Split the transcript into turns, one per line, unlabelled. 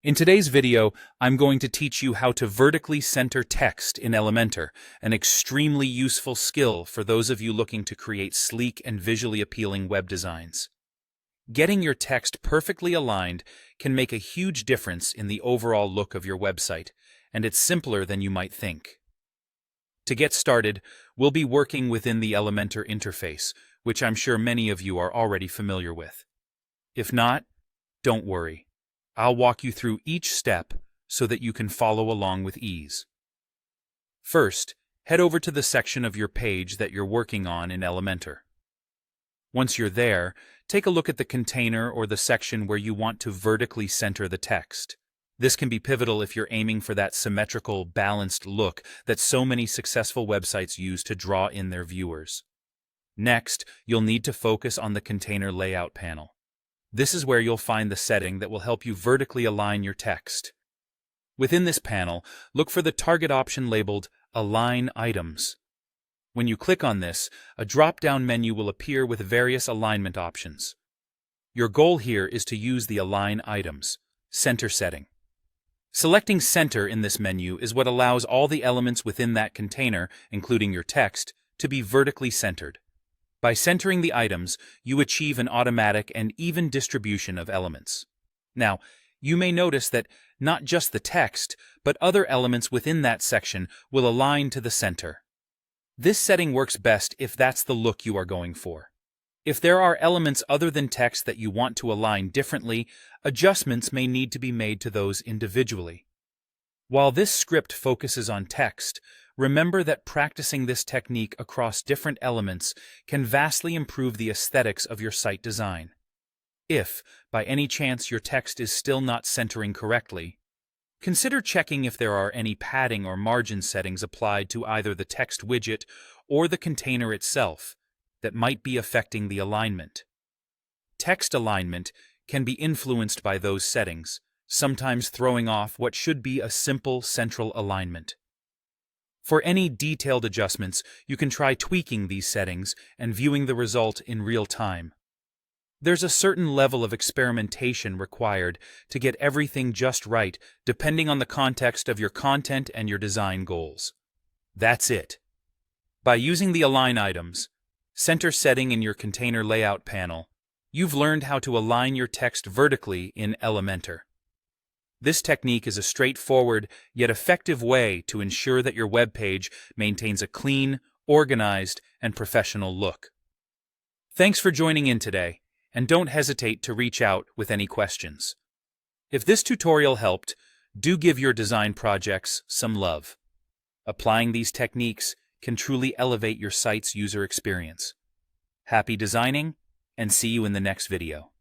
In today's video, I'm going to teach you how to vertically center text in Elementor, an extremely useful skill for those of you looking to create sleek and visually appealing web designs. Getting your text perfectly aligned can make a huge difference in the overall look of your website, and it's simpler than you might think. To get started, we'll be working within the Elementor interface, which I'm sure many of you are already familiar with. If not, don't worry. I'll walk you through each step so that you can follow along with ease. First, head over to the section of your page that you're working on in Elementor. Once you're there, take a look at the container or the section where you want to vertically center the text. This can be pivotal if you're aiming for that symmetrical, balanced look that so many successful websites use to draw in their viewers. Next, you'll need to focus on the container layout panel. This is where you'll find the setting that will help you vertically align your text. Within this panel, look for the target option labeled Align Items. When you click on this, a drop-down menu will appear with various alignment options. Your goal here is to use the Align Items center setting. Selecting Center in this menu is what allows all the elements within that container, including your text, to be vertically centered. By centering the items, you achieve an automatic and even distribution of elements. Now, you may notice that not just the text, but other elements within that section will align to the center. This setting works best if that's the look you are going for. If there are elements other than text that you want to align differently, adjustments may need to be made to those individually. While this script focuses on text, remember that practicing this technique across different elements can vastly improve the aesthetics of your site design. If, by any chance, your text is still not centering correctly, consider checking if there are any padding or margin settings applied to either the text widget or the container itself that might be affecting the alignment. Text alignment can be influenced by those settings, sometimes throwing off what should be a simple central alignment. For any detailed adjustments, you can try tweaking these settings and viewing the result in real time. There's a certain level of experimentation required to get everything just right, depending on the context of your content and your design goals. That's it. By using the Align Items center setting in your container layout panel, you've learned how to align your text vertically in Elementor. This technique is a straightforward yet effective way to ensure that your web page maintains a clean, organized, and professional look. Thanks for joining in today, and don't hesitate to reach out with any questions. If this tutorial helped, do give your design projects some love. Applying these techniques can truly elevate your site's user experience. Happy designing, and see you in the next video.